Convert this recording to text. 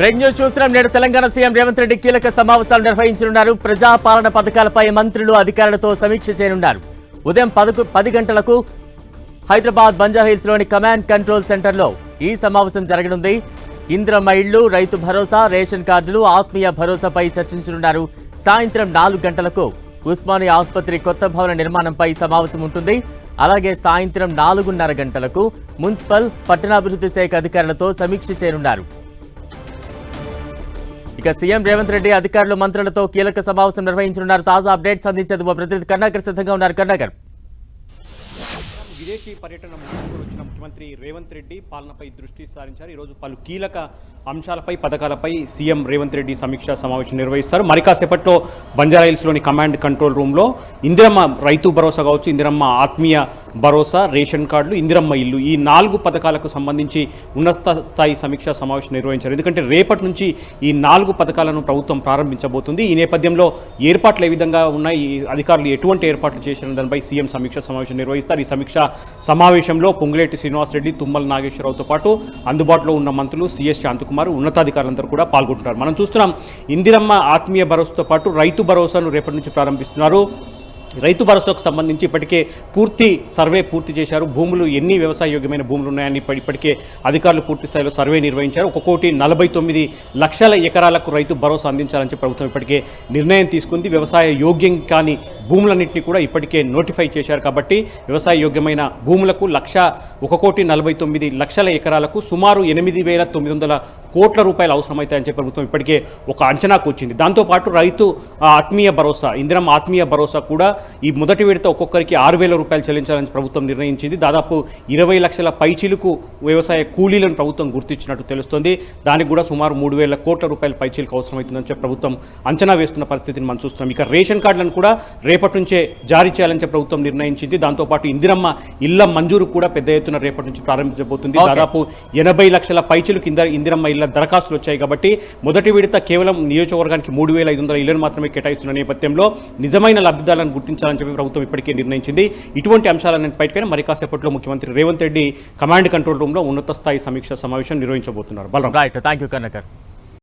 Break news చూస్తున్నాం. నేడు Telangana CM Revanth Reddy కీలక సమావేశాలు నిర్వహించనున్నారు. ప్రజాపాలన పథకాలపై మంత్రులు అధికారులతో సమీక్ష చేయనున్నారు. ఉదయం 10 గంటలకు హైదరాబాద్ బంజారాహిల్స్ లోని కమాండ్ కంట్రోల్ సెంటర్లో ఈ సమావేశం జరగనుంది. ఇందిరమ్మ ఇళ్లు, రైతు భరోసా, రేషన్ కార్డులు, ఆత్మీయ భరోసాపై చర్చించనున్నారు. సాయంత్రం 4 గంటలకు ఉస్మానియా ఆసుపత్రి కొత్త భవన నిర్మాణంపై సమావేశం ఉంటుంది. అలాగే సాయంత్రం 4:30 గంటలకు మున్సిపల్, పట్టణాభివృద్ధి శాఖ అధికారులతో సమీక్ష చేయనున్నారు. ఇక సీఎం రేవంత్ రెడ్డి అధికారులు, మంత్రులతో కీలక సమావేశం నిర్వహించనున్నారు. తాజా అప్డేట్స్ అందించేందుకు మా ప్రతినిధి కర్ణాకర్ సిద్ధంగా ఉన్నారు. కర్ణాకర్, విదేశీ పర్యటన ముగించుకొని వచ్చిన ముఖ్యమంత్రి రేవంత్ రెడ్డి పాలనపై దృష్టి సారించారు. ఈరోజు పలు కీలక అంశాలపై, పథకాలపై సీఎం రేవంత్ రెడ్డి సమీక్షా సమావేశం నిర్వహిస్తారు. మరి కాసేపట్లో బంజారాహిల్స్లోని కమాండ్ కంట్రోల్ రూమ్లో ఇందిరమ్మ రైతు భరోసా కావచ్చు, ఇందిరమ్మ ఆత్మీయ భరోసా, రేషన్ కార్డులు, ఇందిరమ్మ ఇల్లు, ఈ 4 పథకాలకు సంబంధించి ఉన్నత స్థాయి సమీక్షా సమావేశం నిర్వహించారు. ఎందుకంటే రేపటి నుంచి ఈ 4 పథకాలను ప్రభుత్వం ప్రారంభించబోతుంది. ఈ నేపథ్యంలో ఏర్పాట్లు ఏ విధంగా ఉన్నాయి, అధికారులు ఎటువంటి ఏర్పాట్లు చేసిన దానిపై సీఎం సమీక్షా సమావేశం నిర్వహిస్తారు. ఈ సమీక్షా సమావేశంలో పొంగులేటి శ్రీనివాసరెడ్డి, తుమ్మల నాగేశ్వరరావుతో పాటు అందుబాటులో ఉన్న మంత్రులు సిఎస్ శాంతకుమార్, ఉన్నతాధికారులందరూ కూడా పాల్గొంటున్నారు. మనం చూస్తున్నాం, ఇందిరమ్మ ఆత్మీయ భరోసాతో పాటు రైతు భరోసాను రేపటి నుంచి ప్రారంభిస్తున్నారు. రైతు భరోసాకు సంబంధించి ఇప్పటికే పూర్తి సర్వే పూర్తి చేశారు. భూములు ఎన్ని వ్యవసాయ యోగ్యమైన భూములు ఉన్నాయని ఇప్పటికే అధికారులు పూర్తి స్థాయిలో సర్వే నిర్వహించారు. 1,49,00,000 ఎకరాలకు రైతు భరోసా అందించాలని ప్రభుత్వం ఇప్పటికే నిర్ణయం తీసుకుంది. వ్యవసాయ యోగ్యం కాని భూములన్నింటినీ కూడా ఇప్పటికే నోటిఫై చేశారు. కాబట్టి వ్యవసాయ యోగ్యమైన భూములకు 1,49,00,000 ఎకరాలకు సుమారు 8,900 కోట్ల రూపాయలు అవసరమవుతాయని చెప్పి ప్రభుత్వం ఇప్పటికే ఒక అంచనాకు వచ్చింది. దాంతోపాటు రైతు ఆత్మీయ భరోసా, ఇందిరమ్మ ఆత్మీయ భరోసా కూడా ఈ మొదటి విడత ఒక్కొక్కరికి 6,000 రూపాయలు చెల్లించాలని ప్రభుత్వం నిర్ణయించింది. దాదాపు 20 లక్షల పైచీలకు వ్యవసాయ కూలీలను ప్రభుత్వం గుర్తించినట్టు తెలుస్తోంది. దానికి కూడా సుమారు 3,000 కోట్ల రూపాయల పైచీలకు అవసరమవుతుందని చెప్పి ప్రభుత్వం అంచనా వేస్తున్న పరిస్థితిని మనం చూస్తున్నాం. ఇక రేషన్ కార్డులను కూడా రేపటి నుంచే జారీ చేయాలని చెప్పి ప్రభుత్వం నిర్ణయించింది. దాంతోపాటు ఇందిరమ్మ ఇళ్ల మంజూరు కూడా పెద్ద ఎత్తున రేపటి నుంచి ప్రారంభించబోతుంది. దాదాపు 80 లక్షల పైచీలకు ఇందిరమ్మ ఇళ్ల దరఖాస్తులు వచ్చాయి. కాబట్టి మొదటి విడత కేవలం నియోజకవర్గానికి 3,500 ఇళ్లను మాత్రమే కేటాయిస్తున్న నేపథ్యంలో నిజమైన లబ్ధిదారులను గుర్తించాలని చెప్పి ప్రభుత్వం ఇప్పటికే నిర్ణయించింది. ఇటువంటి అంశాలన్నింటిపైన మరి కాసేపట్లో ముఖ్యమంత్రి Revanth Reddy command control room లో ఉన్నత స్థాయి సమీక్ష సమావేశం నిర్వహించబోతున్నారు. Right, thank you Karunakar.